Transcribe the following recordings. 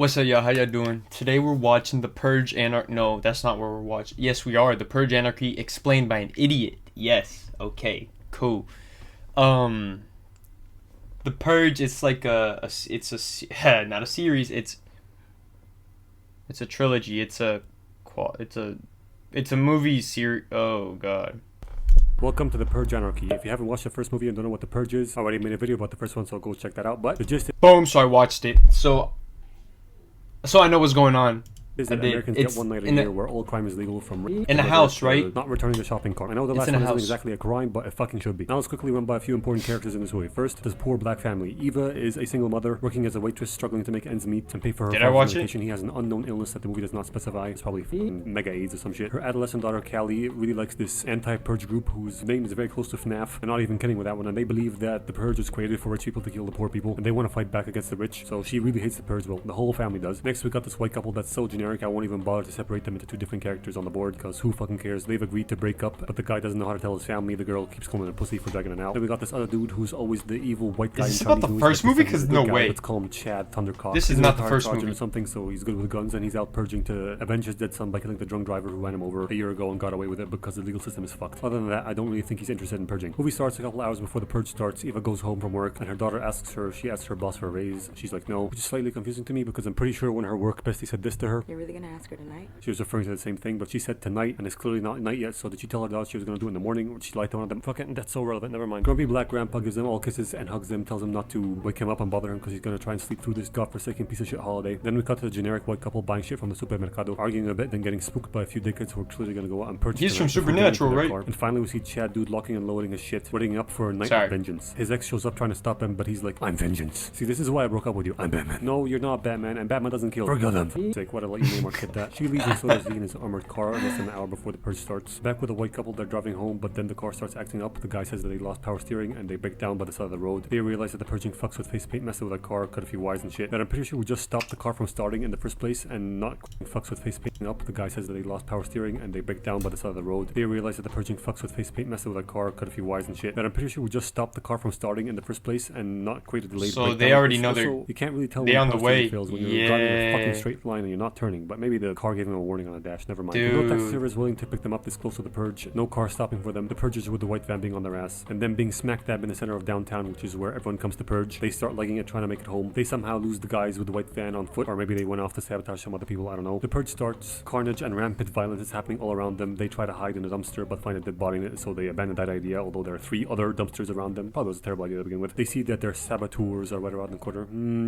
What's up, y'all? How y'all doing? Today we're watching the Purge Anarchy. No, that's not what we're watching. Yes, we are. The Purge Anarchy explained by an idiot. Yes. Okay. Cool. Um, the Purge. It's like not a series. It's a trilogy. It's a movie series. Oh God. Welcome to the Purge Anarchy. If you haven't watched the first movie and don't know what the Purge is, I already made a video about the first one, so go check that out. But the gist Boom. So I watched it. So I know what's going on. is that Americans get one night a year where all crime is legal from in a house, right? Not returning the shopping cart. I know the last one isn't exactly a crime, but it fucking should be. Now let's quickly run by a few important characters in this movie. First, this poor black family. Eva is a single mother working as a waitress, struggling to make ends meet and pay for her father's medication. He has an unknown illness that the movie does not specify. It's probably mega AIDS or some shit. Her adolescent daughter Callie really likes this anti-purge group whose name is very close to FNAF. I'm not even kidding with that one. And they believe that the purge was created for rich people to kill the poor people, and they want to fight back against the rich. So she really hates the purge. Well, the whole family does. Next, we got this white couple that's so generic I won't even bother to separate them into two different characters on the board, because who fucking cares? They've agreed to break up, but the guy doesn't know how to tell his family. The girl keeps calling him a pussy for dragging it out. Then we got this other dude who's always the evil white guy. Is this about the first movie? Because no way. Let's call him Chad Thundercock. This is not the first movie or something, so he's good with guns, and he's out purging to avenge his dead son by killing the drunk driver who ran him over a year ago and got away with it because the legal system is fucked. Other than that, I don't really think he's interested in purging. Movie starts a couple hours before the purge starts. Eva goes home from work, and her daughter asks her. She asks her boss for a raise. She's like, no, which is slightly confusing to me because I'm pretty sure when her work bestie said this to her, you're really gonna ask her tonight? She was referring to the same thing, but she said tonight, and it's clearly not night yet. So did she tell her daughter she was gonna do it in the morning, or did she lie to one of them? Fucking, that's so relevant. Never mind. Grumpy black grandpa gives them all kisses and hugs them, tells them not to wake him up and bother him because he's gonna try and sleep through this godforsaken piece of shit holiday. Then we cut to the generic white couple buying shit from the supermercado, arguing a bit, then getting spooked by a few dickheads who are clearly gonna go out and purchase. He's from Supernatural, right? And finally we see Chad dude locking and loading his shit, readying up for a night of vengeance. His ex shows up trying to stop him, but he's like, I'm vengeance. See, this is why I broke up with you. I'm Batman. No, you're not Batman, and Batman doesn't kill. Forget him. It's like, what, I'll let you name our kid that. She leaves and so does he in his armored car less than an hour before the purge starts. Back with a white couple, they're driving home, but then the car starts acting up. The guy says that they lost power steering and they break down by the side of the road. They realize that the purging fucks with face paint, messing with their car, cut a few wires and shit. That I'm pretty sure we just stopped the car from starting in the first place and not fucks with face painting up. The guy says that they lost power steering and they break down by the side of the road. They realize that the purging fucks with face paint, messing with their car, cut a few wires and shit. That I'm pretty sure we just stopped the car from starting in the first place and not create a delayed breakdown. So they already know you can't really tell they're on the way. Fails when you're driving a fucking straight line and you're not turning, but maybe the car gave them a warning on the dash. Never mind. No taxi service willing to pick them up this close to the purge. No car stopping for them. The purgers with the white van being on their ass, and them being smack dab in the center of downtown, which is where everyone comes to purge. They start legging it, trying to make it home. They somehow lose the guys with the white van on foot, or maybe they went off to sabotage some other people. I don't know. The purge starts. Carnage and rampant violence is happening all around them. They try to hide in a dumpster, but find a dead body in it, so they abandon that idea. Although there are 3 other dumpsters around them. Probably was a terrible idea to begin with. They see that their saboteurs are right around the corner.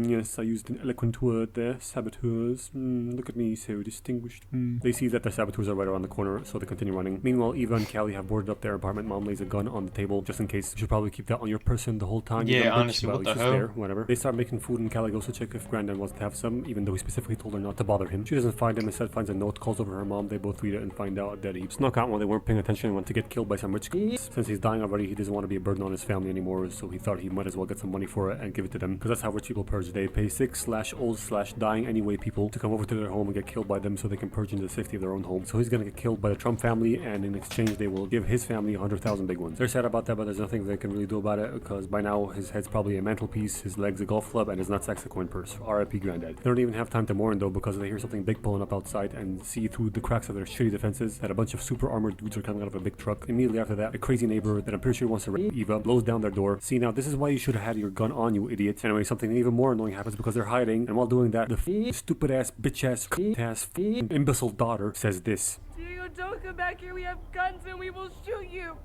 Yes, I used an eloquent word there. Saboteurs. Look at me, so distinguished. They see that their saboteurs are right around the corner, so they continue running. Meanwhile, Eva and Callie have boarded up their apartment. Mom lays a gun on the table just in case. You should probably keep that on your person the whole time. Yeah, honestly, what the hell? There, whatever. They start making food and Callie goes to check if Granddad wants to have some, even though he specifically told her not to bother him. She doesn't find him, instead finds a note, calls over her mom. They both read it and find out that he snuck out while they weren't paying attention and went to get killed by some rich guy. Since he's dying already, he doesn't want to be a burden on his family anymore, so he thought he might as well get some money for it and give it to them, because that's how rich people purge. They pay sick/old/dying anyway people to come over to their home and get killed by them so they can purge in the safety of their own home. So he's gonna get killed by the Trump family, and in exchange they will give his family 100,000 big ones. They're sad about that, but there's nothing they can really do about it, because by now his head's probably a mantelpiece, his legs a golf club, and his nutsack's a coin purse. R.I.P. Granddad. They don't even have time to mourn though, because they hear something big pulling up outside and see through the cracks of their shitty defenses that a bunch of super armored dudes are coming out of a big truck. Immediately after that, a crazy neighbor that I'm pretty sure wants to rape Eva blows down their door. See, now this is why you should have had your gun on, you idiot. Anyway, something even more annoying happens because they're hiding, and while doing that, the stupid ass, bitch ass, imbecile daughter says this. Diego, don't come back here. We have guns and we will shoot you.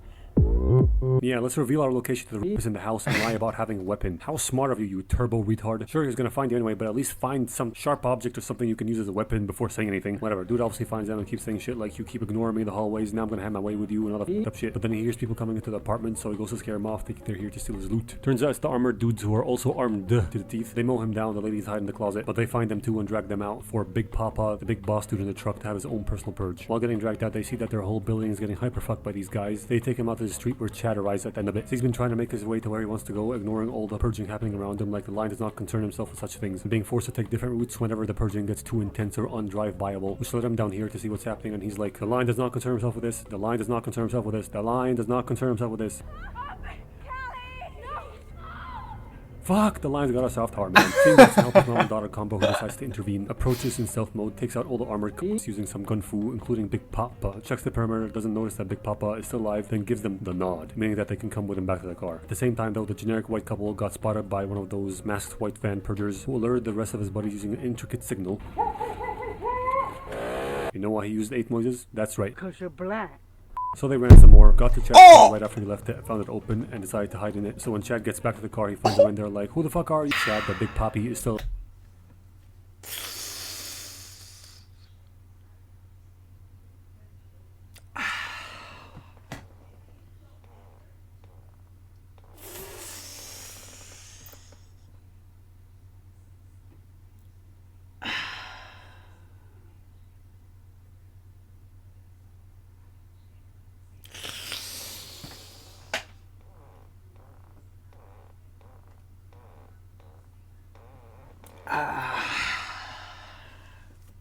Yeah, let's reveal our location to the rapist in the house and lie about having a weapon. How smart of you, you turbo retard. Sure, he's gonna find you anyway, but at least find some sharp object or something you can use as a weapon before saying anything. Whatever. Dude obviously finds them and keeps saying shit like, you keep ignoring me in the hallways, now I'm gonna have my way with you and all that up shit. But then he hears people coming into the apartment, so he goes to scare them off, thinking they're here to steal his loot. Turns out it's the armored dudes who are also armed to the teeth. They mow him down, the ladies hide in the closet, but they find them too and drag them out for Big Papa, the big boss dude in the truck, to have his own personal purge. While getting dragged out, they see that their whole building is getting hyperfucked by these guys. They take him out to the street where Chad arrives at the end of it. So he's been trying to make his way to where he wants to go, ignoring all the purging happening around him, like the line does not concern himself with such things, and being forced to take different routes whenever the purging gets too intense or undrive-viable, which led him down here to see what's happening, and he's like, the line does not concern himself with this, the line does not concern himself with this, the line does not concern himself with this. Fuck, the lines got us off hard, man. Seeing this help mom and daughter combo who decides to intervene, approaches in stealth mode, takes out all the armored cooks using some gun fu, including Big Papa, checks the perimeter, doesn't notice that Big Papa is still alive, then gives them the nod, meaning that they can come with him back to the car. At the same time though, the generic white couple got spotted by one of those masked white van purgers who alerted the rest of his buddies using an intricate signal. You know why he used 8 noises? That's right. 'Cause you're black. So they ran some more, got to Chad's car right after he left it, found it open, and decided to hide in it. So when Chad gets back to the car, he finds them in there like, who the fuck are you? Chad, the Big Poppy, is still...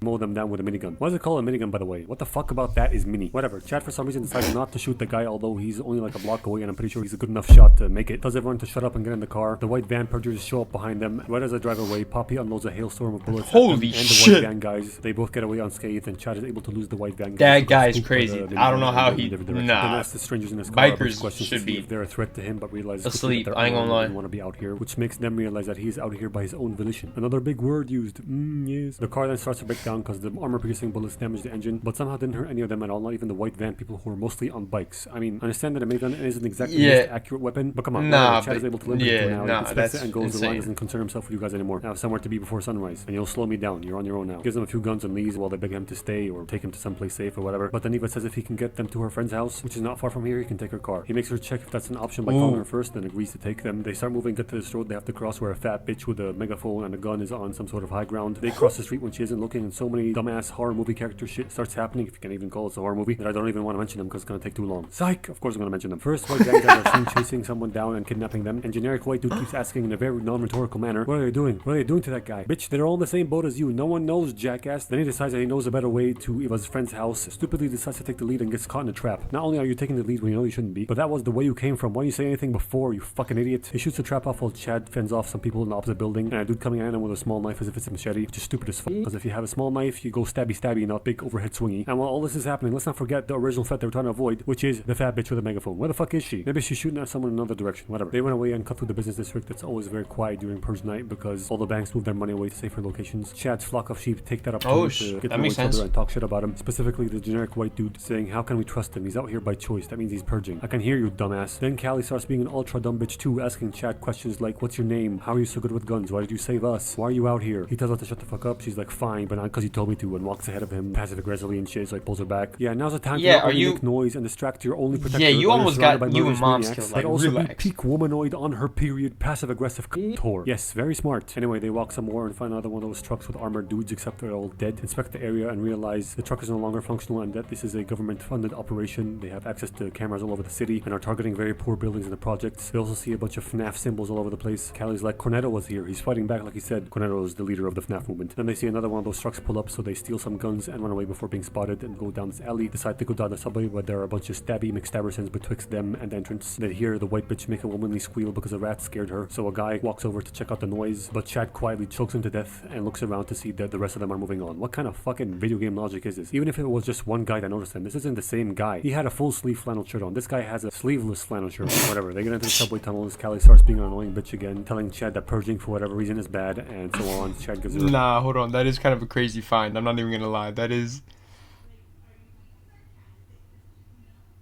mow them down with a minigun. Why is it called a minigun, by the way? What the fuck about that is mini? Whatever. Chad for some reason decided not to shoot the guy, although he's only like a block away and I'm pretty sure he's a good enough shot to make it. Tells everyone to shut up and get in the car. The white van purgers show up behind them. Right as they drive away, Poppy unloads a hailstorm of bullets Holy at them and the shit. white van guys. They both get away unscathed and Chad is able to lose the white van guys. That who got guy's spooked by crazy. the I don't know minigun how in he... every direction. Nah. Then asks the strangers in his car a bunch of Bikers questions should to see be if they're a threat to him, but realizes asleep. quickly that I ain't they're gonna all lie. didn't want to be out here, which makes them realize that he's out here by his own volition. Another big word used. Yes. The car then starts to break down because the armor-piercing bullets damage the engine, but somehow didn't hurt any of them at all, not even the white van people who were mostly on bikes. I mean, I understand that a minigun isn't exactly the most accurate weapon, but come on, Nah, Chad is able to limit yeah, it to an hour. nah, He spits that's it and goes, the line insane. doesn't concern himself with you guys anymore. I have somewhere to be before sunrise, and you'll slow me down. You're on your own now. Gives them a few guns and leaves while they beg him to stay or take him to someplace safe or whatever. But then Eva says if he can get them to her friend's house, which is not far from here, he can take her car. He makes her check if that's an option by calling her first, then agrees to take them. They start moving, get to this road they have to cross where a fat bitch with a megaphone and a gun is on some sort of high ground. They cross the street when she isn't looking, and so many dumbass horror movie character shit starts happening, if you can even call it a horror movie, that I don't even want to mention them because it's gonna take too long. Psych! Of course I'm gonna mention them. First, white gang guys are seen chasing someone down and kidnapping them, and generic white dude keeps asking in a very non-rhetorical manner, what are they doing? What are they doing to that guy? Bitch, they're all in the same boat as you. No one knows, jackass. Then he decides that he knows a better way to Eva's friend's house, stupidly decides to take the lead and gets caught in a trap. Not only are you taking the lead when you know you shouldn't be, but that was the way you came from. Why didn't you say anything before, you fucking idiot? He shoots the trap off while Chad fends off some people in the opposite building, and a dude coming at him with a small knife as if it's a machete, which is stupid as fuck, because if you have a small knife, you go stabby, not big overhead swingy. And while all this is happening, let's not forget the original threat they were trying to avoid, which is the fat bitch with a megaphone. Where the fuck is she? Maybe she's shooting at someone in another direction, whatever. They run away and cut through the business district that's always very quiet during Purge night because all the banks move their money away to safer locations. Chad's flock of sheep take that opportunity to get to know each other and talk shit about him, specifically the generic white dude saying, how can we trust him? He's out here by choice. That means he's purging. I can hear you, dumbass. Then Callie starts being an ultra dumb bitch too, asking Chad questions like, what's your name? How are you so good with guns? Why did you save us? Why are you out here? He tells her to shut the fuck up. She's like, fine, but not because you told me to, and walks ahead of him, passive aggressively and shit, so like pulls her back. Yeah, now's the time to not only make noise and distract your only protector. Yeah, you while almost you're surrounded got by you murderous and mom's maniacs, killed. but Like, also be relax. peak womanoid on her period, passive aggressive whore. Yes, very smart. Anyway, they walk some more and find another one of those trucks with armored dudes, except they're all dead. Inspect the area and realize the truck is no longer functional and that this is a government-funded operation. They have access to cameras all over the city and are targeting very poor buildings in the projects. They also see a bunch of FNAF symbols all over the place. Callie's like, Cornetto was here. He's fighting back like he said. Cornetto is the leader of the FNAF movement. Then they see another one of those trucks pull up, so they steal some guns and run away before being spotted and go down this alley. Decide to go down the subway, but there are a bunch of stabby McStabbersons betwixt them and the entrance. They hear the white bitch make a womanly squeal because a rat scared her, so a guy walks over to check out the noise, but Chad quietly chokes him to death and looks around to see that the rest of them are moving on. What kind of fucking video game logic is this? Even if it was just one guy that noticed him, this isn't the same guy. He had a full sleeve flannel shirt on. This guy has a sleeveless flannel shirt. Whatever. They get into the subway tunnels. Callie starts being an annoying bitch again, telling Chad that purging for whatever reason is bad, and so on. Chad gives her Nah, hold on. That is kind of a crazy find. I'm not even gonna lie. That is...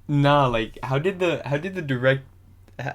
Nah, like, how did the direct...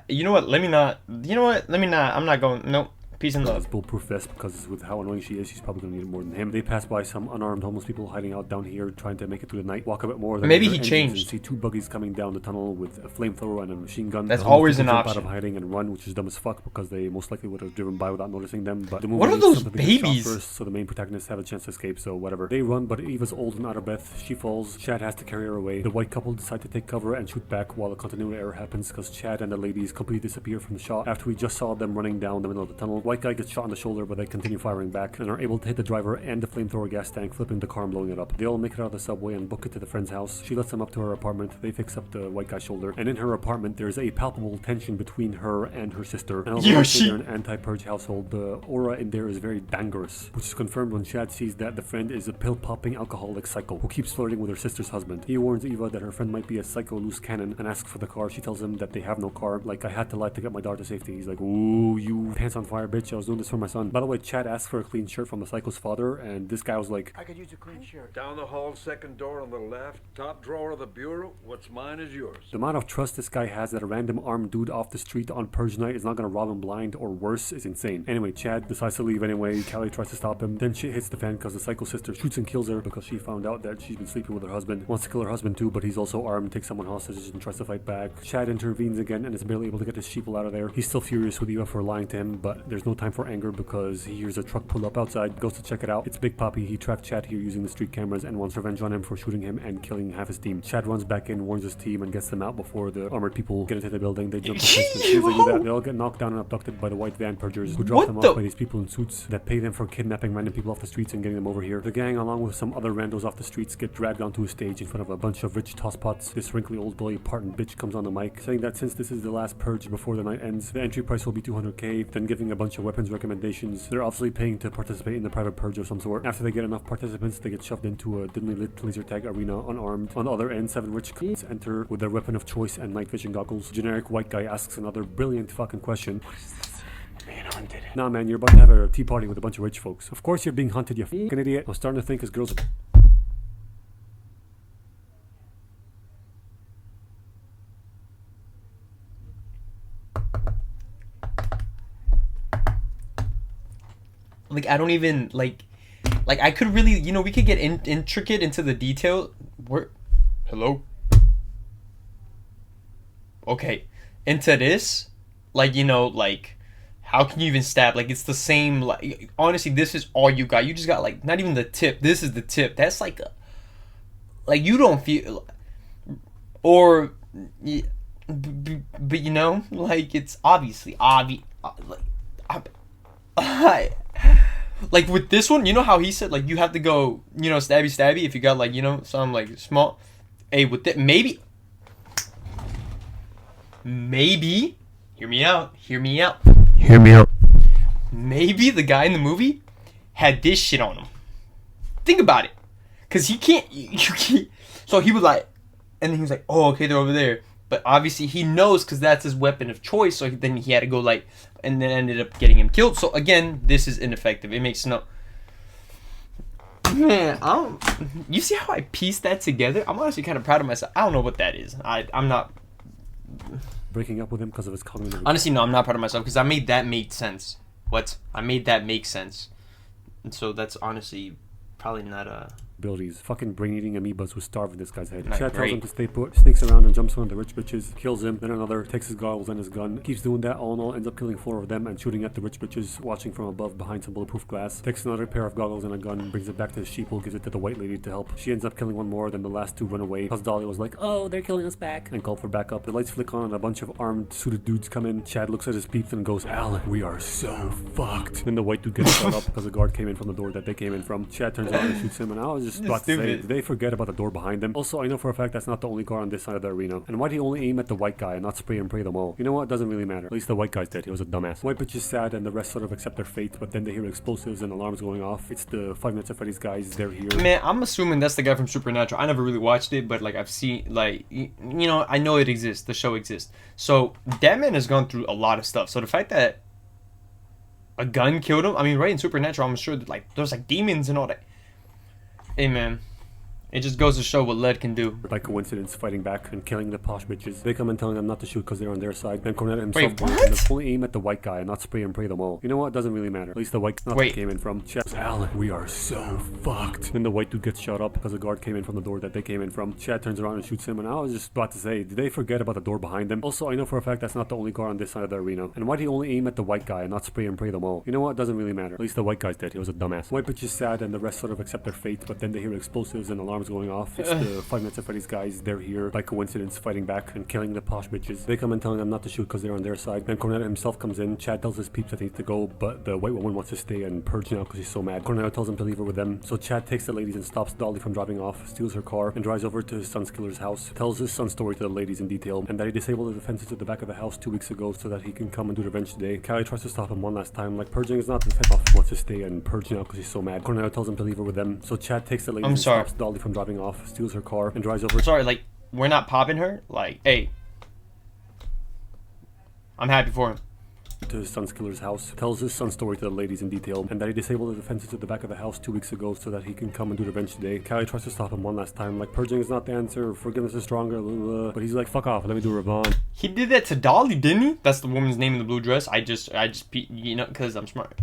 You know what? Let me not... I'm not going... Nope. Peace and love. His bulletproof vest because with how annoying she is, she's probably gonna need it more than him. They pass by some unarmed homeless people hiding out down here, trying to make it through the night. Walk a bit more. Maybe he changed. And see two buggies coming down the tunnel with a flamethrower and a machine gun. That's The homeless always people an jump option. out of hiding and run, which is dumb as fuck because they most likely would have driven by without noticing them. But the movie What are needs those something to get shot babies? first, so the main protagonists have a chance to escape. So whatever. They run, but Eva's old and out of breath. She falls. Chad has to carry her away. The white couple decide to take cover and shoot back while a continuity error happens because Chad and the ladies completely disappear from the shot after we just saw them running down the middle of the tunnel. White guy gets shot on the shoulder, but they continue firing back and are able to hit the driver and the flamethrower gas tank, flipping the car and blowing it up. They all make it out of the subway and book it to the friend's house. She lets them up to her apartment. They fix up the white guy's shoulder, and in her apartment there's a palpable tension between her and her sister. And although they're an anti-purge household, the aura in there is very dangerous, which is confirmed when Chad sees that the friend is a pill-popping alcoholic psycho who keeps flirting with her sister's husband. He warns Eva that her friend might be a psycho loose cannon and asks for the car. She tells him that they have no car. Like, I had to lie to get my daughter to safety. He's like, ooh, you pants on fire, bitch. I was doing this for my son. By the way, Chad asked for a clean shirt from the psycho's father, and this guy was like, I could use a clean shirt. Down the hall, second door on the left, top drawer of the bureau. What's mine is yours. the amount of trust this guy has that a random armed dude off the street on Purge night is not gonna rob him blind or worse is insane. Anyway, Chad decides to leave anyway. Callie tries to stop him. Then shit hits the fan because the psycho sister shoots and kills her because she found out that she's been sleeping with her husband. Wants to kill her husband too, but he's also armed, takes someone hostage and tries to fight back. Chad intervenes again and is barely able to get his sheeple out of there. He's still furious with Eva for lying to him, but there's no time for anger because he hears a truck pull up outside, goes to check it out. It's Big Papi. He tracked Chad here using the street cameras and wants revenge on him for shooting him and killing half his team. Chad runs back in, warns his team, and gets them out before the armored people get into the building. They jump the fence. As soon as they do that, they all get knocked down and abducted by the white van purgers who drop them off by these people in suits that pay them for kidnapping random people off the streets and getting them over here. The gang, along with some other randos off the streets, get dragged onto a stage in front of a bunch of rich tosspots. This wrinkly old boy Parton bitch comes on the mic saying that since this is the last purge before the night ends, the entry price will be $200K, then giving a bunch of weapons recommendations. They're obviously paying to participate in the private purge of some sort. After they get enough participants, they get shoved into a dimly lit laser tag arena unarmed. On the other end, 7 rich kids enter with their weapon of choice and night vision goggles. Generic white guy asks another brilliant fucking question. What is this? Man hunted. Nah man, you're about to have a tea party with a bunch of rich folks. Of course you're being hunted, you fucking idiot. I'm starting to think his girls are... Like, I don't even, like I could really, you know, we could get intricate into the detail. Hello? Okay. Into this, like, you know, like, how can you even stab? Like, it's the same, like, honestly, this is all you got. You just got, like, not even the tip. This is the tip. That's, like, like, you don't feel, or, but, you know, like, it's obviously, like with this one, you know how he said, like, you have to go, you know, stabby stabby if you got, like, you know, some, like, small. Hey, with that, maybe, hear me out, maybe the guy in the movie had this shit on him. Think about it, because you can't, so he was like, and then he was like, oh, okay, they're over there. But obviously he knows because that's his weapon of choice. So then he had to go, like, and then ended up getting him killed. So again, this is ineffective. It makes no... Man, you see how I pieced that together? I'm honestly kind of proud of myself. I don't know what that is. I'm not... breaking up with him because of his cognitive... Honestly, no, I'm not proud of myself because I made that make sense. What? I made that make sense. And so that's honestly probably not a... abilities. Fucking brain-eating amoebas who starve in this guy's head. Not Chad tells great. him to stay put, sneaks around and jumps one of the rich bitches, kills him, then another, takes his goggles and his gun, keeps doing that, all in all ends up killing 4 of them and shooting at the rich bitches, watching from above behind some bulletproof glass, takes another pair of goggles and a gun, brings it back to the sheeple, gives it to the white lady to help. She ends up killing 1 more, then the last 2 run away, because Dolly was like, oh, they're killing us back, and called for backup. The lights flick on and a bunch of armed, suited dudes come in. Chad looks at his peeps and goes, Alan, we are so fucked. Then the white dude gets shot up because the guard came in from the door that they came in from. Chad turns around and shoots him, and I was just about to say, they forget about the door behind them. Also, I know for a fact that's not the only car on this side of the arena. And why'd he only aim at the white guy and not spray and pray them all? You know what? Doesn't really matter. At least the white guy's dead. He was a dumbass. White bitch is sad and the rest sort of accept their fate, but then they hear explosives and alarms going off. It's the 5 Nights at Freddy's guys. They're here. Man, I'm assuming that's the guy from Supernatural. I never really watched it, but, like, I've seen, like, you know, I know it exists. The show exists. So that man has gone through a lot of stuff. So the fact that a gun killed him, I mean, right in Supernatural, I'm sure that, like, there's, like, demons and all that. Hey, man. It just goes to show what lead can do. By coincidence, fighting back and killing the posh bitches. They come and telling them not to shoot because they're on their side. Then Cornetta himself and only aim at the white guy and not spray and pray them all. You know what? Doesn't really matter. At least the white came in from. Chad, Alan, we are so fucked. Then the white dude gets shot up because the guard came in from the door that they came in from. Chad turns around and shoots him, and I was just about to say, did they forget about the door behind them? Also, I know for a fact that's not the only car on this side of the arena. And why'd he only aim at the white guy and not spray and pray them all? You know what? Doesn't really matter. At least the white guy's dead. He was a dumbass. White bitch is sad and the rest sort of accept their fate, but then they hear explosives and alarms alarms going off. It's the Five Nights at Freddy's guys. They're here by coincidence, fighting back and killing the posh bitches. They come and telling them not to shoot because they're on their side. Then Cornetto himself comes in. Chad tells his peeps that he needs to go, but the white woman wants to stay and purge now because she's so mad. Cornetto tells him to leave her with them. So Chad takes the ladies and stops Dolly from driving off, steals her car, and drives over to his son's killer's house. Tells his son's story to the ladies in detail, and that he disabled the defenses at the back of the house 2 weeks ago so that he can come and do revenge today. Callie tries to stop him one last time, like purging is not the defense. Wants to stay and purge now because she's so mad. Cornetto tells him to leave her with them. So Chad takes the ladies and stops Dolly from driving off, steals her car, and drives over. Sorry, like, we're not popping her? Like, hey. I'm happy for him. To his son's killer's house, tells his son's story to the ladies in detail, and that he disabled the defenses at the back of the house 2 weeks ago so that he can come and do revenge today. Callie tries to stop him one last time, like purging is not the answer, forgiveness is stronger, blah, blah, blah. But he's like, fuck off, let me do revenge. He did that to Dolly, didn't he? That's the woman's name in the blue dress. I just, you know, because I'm smart.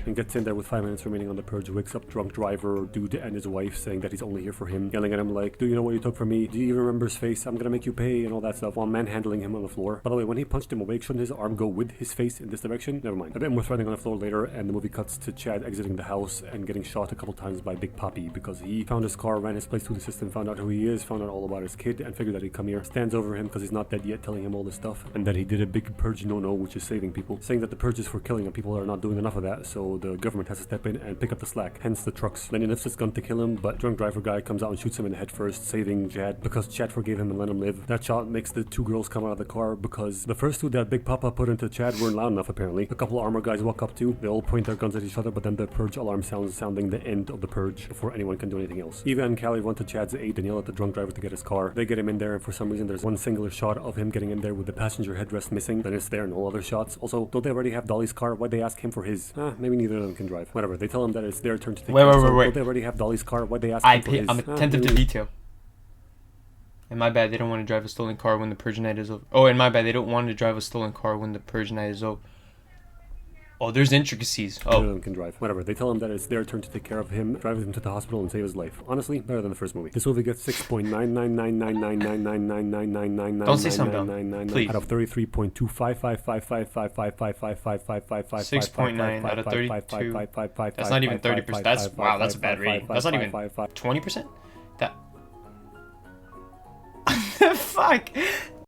And gets in there with 5 minutes remaining on the purge, wakes up drunk driver, dude, and his wife, saying that he's only here for him, yelling at him like, do you know what you took from me? Do you even remember his face? I'm gonna make you pay, and all that stuff, while manhandling him on the floor. By the way, when he punched him awake, shouldn't his arm go with his face in this direction? Never mind. A bit more threatening on the floor later, and the movie cuts to Chad exiting the house and getting shot a couple times by Big Papi because he found his car, ran his place through the system, found out who he is, found out all about his kid, and figured that he'd come here. Stands over him because he's not dead yet, telling him all this stuff, and that he did a big purge no-no, which is saving people, saying that the purge is for killing and people are not doing enough of that, so the government has to step in and pick up the slack, hence the trucks. Then he lifts his gun to kill him, but drunk driver guy comes out and shoots him in the head first, saving Chad because Chad forgave him and let him live. That shot makes the 2 girls come out of the car because the first 2 that Big Papa put into Chad weren't loud enough apparently. A couple armor guys walk up too, they all point their guns at each other, but then the purge alarm sounds, sounding the end of the purge before anyone can do anything else. Eva and Callie run to Chad's aid and yell at the drunk driver to get his car. They get him in there, and for some reason there's one singular shot of him getting in there with the passenger headrest missing, then it's there in all other shots. Also, don't they already have Dolly's car? Why'd they ask him for his? Maybe neither of them can drive. Whatever, they tell him that it's their turn to take Wait. Don't they already have Dolly's car? Why'd they ask him for his? I'm attentive to detail. And my bad, they don't want to drive a stolen car when the purge night is over. Oh, and my bad, they don't want to drive a stolen car when the purge night is over. Oh, there's intricacies. Oh. None of them can drive. Whatever, they tell him that it's their turn to take care of him, drive him to the hospital and save his life. Honestly, better than the first movie. This movie gets 6.999999999999999 Don't say something dumb, please. out of 6.9 out of 32. That's not even 30%. That's wow, that's a bad rating. That's not even 20%. That. Fuck.